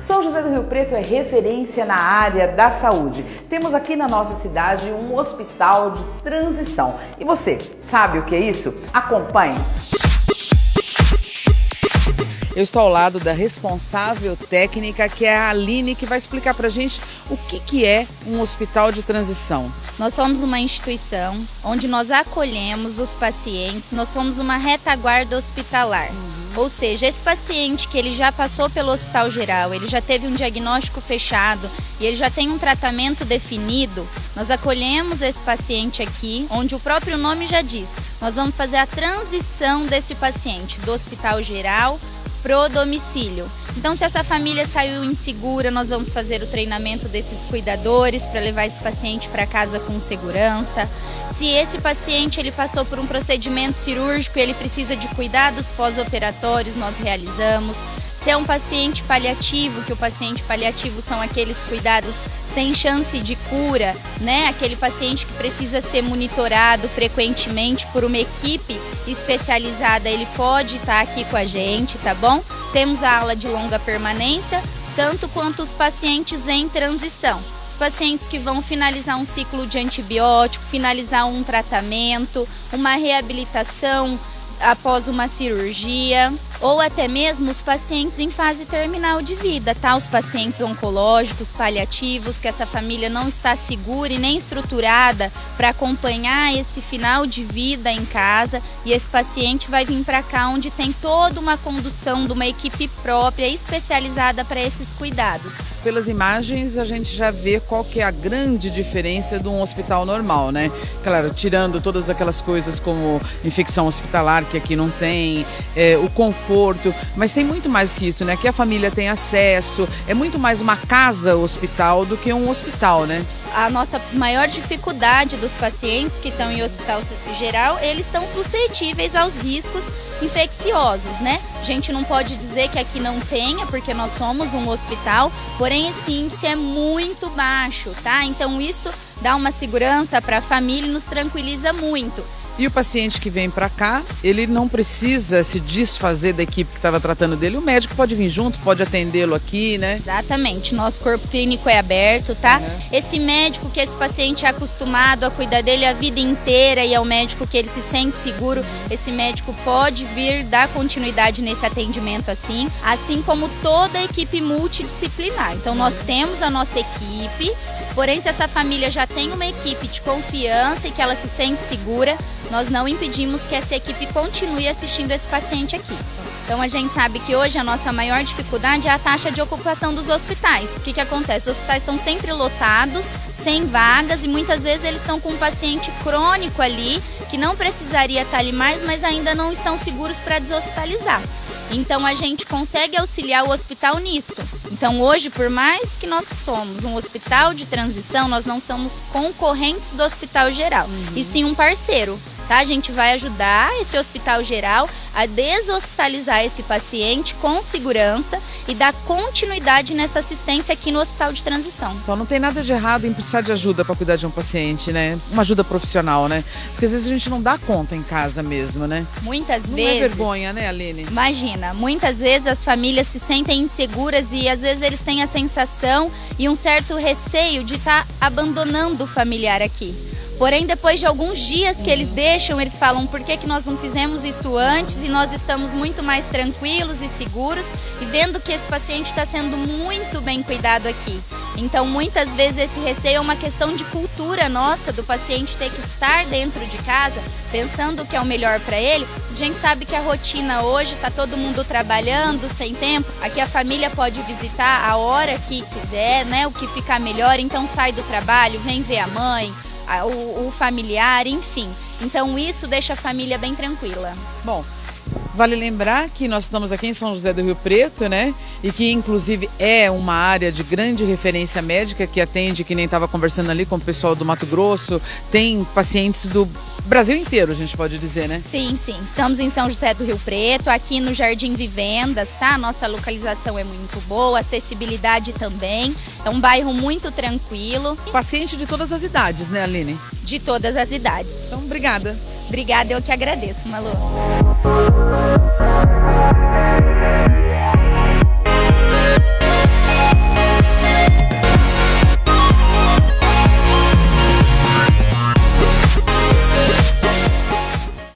São José do Rio Preto é referência na área da saúde. Temos aqui na nossa cidade um hospital de transição. E você, sabe o que é isso? Acompanhe! Eu estou ao lado da responsável técnica, que é a Aline, que vai explicar pra gente o que é um hospital de transição. Nós somos uma instituição onde nós acolhemos os pacientes, nós somos uma retaguarda hospitalar. Ou seja, esse paciente que ele já passou pelo hospital geral, ele já teve um diagnóstico fechado e ele já tem um tratamento definido, nós acolhemos esse paciente aqui, onde o próprio nome já diz. Nós vamos fazer a transição desse paciente do hospital geral pro domicílio. Então, se essa família saiu insegura, nós vamos fazer o treinamento desses cuidadores para levar esse paciente para casa com segurança. Se esse paciente ele passou por um procedimento cirúrgico e ele precisa de cuidados pós-operatórios, nós realizamos. Se é um paciente paliativo, que o paciente paliativo são aqueles cuidados sem chance de cura, né? Aquele paciente que precisa ser monitorado frequentemente por uma equipe especializada, ele pode estar aqui com a gente, tá bom? Temos a ala de longa permanência, tanto quanto os pacientes em transição. Os pacientes que vão finalizar um ciclo de antibiótico, finalizar um tratamento, uma reabilitação após uma cirurgia, ou até mesmo os pacientes em fase terminal de vida, tá? Os pacientes oncológicos, paliativos, que essa família não está segura e nem estruturada para acompanhar esse final de vida em casa, e esse paciente vai vir para cá onde tem toda uma condução de uma equipe própria especializada para esses cuidados. Pelas imagens a gente já vê qual que é a grande diferença de um hospital normal, né? Claro, tirando todas aquelas coisas como infecção hospitalar, que aqui não tem, o conforto, mas tem muito mais do que isso, né? Aqui a família tem acesso, é muito mais uma casa hospital do que um hospital, né? A nossa maior dificuldade dos pacientes que estão em hospital geral, eles estão suscetíveis aos riscos infecciosos, né? A gente não pode dizer que aqui não tenha, porque nós somos um hospital, porém esse índice é muito baixo, tá? Então isso dá uma segurança para a família e nos tranquiliza muito. E o paciente que vem para cá, ele não precisa se desfazer da equipe que estava tratando dele. O médico pode vir junto, pode atendê-lo aqui, né? Exatamente. Nosso corpo clínico é aberto, tá? Esse médico que esse paciente é acostumado a cuidar dele a vida inteira e é o médico que ele se sente seguro, esse médico pode vir dar continuidade nesse atendimento assim como toda a equipe multidisciplinar. Então nós temos a nossa equipe, porém se essa família já tem uma equipe de confiança e que ela se sente segura, nós não impedimos que essa equipe continue assistindo esse paciente aqui. Então a gente sabe que hoje a nossa maior dificuldade é a taxa de ocupação dos hospitais. O que acontece? Os hospitais estão sempre lotados, sem vagas, e muitas vezes eles estão com um paciente crônico ali, que não precisaria estar ali mais, mas ainda não estão seguros para deshospitalizar. Então a gente consegue auxiliar o hospital nisso. Então hoje, por mais que nós somos um hospital de transição, nós não somos concorrentes do hospital geral, e sim um parceiro. Tá? A gente vai ajudar esse hospital geral a deshospitalizar esse paciente com segurança e dar continuidade nessa assistência aqui no hospital de transição. Então não tem nada de errado em precisar de ajuda para cuidar de um paciente, né? Uma ajuda profissional, né? Porque às vezes a gente não dá conta em casa mesmo, né? Muitas não vezes. Não é vergonha, né, Aline? Imagina, muitas vezes as famílias se sentem inseguras e às vezes eles têm a sensação e um certo receio de estar abandonando o familiar aqui. Porém, depois de alguns dias que eles deixam, eles falam por que nós não fizemos isso antes, e nós estamos muito mais tranquilos e seguros e vendo que esse paciente está sendo muito bem cuidado aqui. Então, muitas vezes esse receio é uma questão de cultura nossa, do paciente ter que estar dentro de casa, pensando o que é o melhor para ele. A gente sabe que a rotina hoje está todo mundo trabalhando, sem tempo. Aqui a família pode visitar a hora que quiser, né? O que ficar melhor, então sai do trabalho, vem ver a mãe, o familiar, enfim. Então isso deixa a família bem tranquila. Bom, vale lembrar que nós estamos aqui em São José do Rio Preto, né? E que inclusive é uma área de grande referência médica que atende, que nem estava conversando ali com o pessoal do Mato Grosso, tem pacientes do Brasil inteiro, a gente pode dizer, né? Sim, sim. Estamos em São José do Rio Preto, aqui no Jardim Vivendas, tá? Nossa localização é muito boa, acessibilidade também. É um bairro muito tranquilo. Paciente de todas as idades, né, Aline? De todas as idades. Então, obrigada. Obrigada, eu que agradeço, Malu.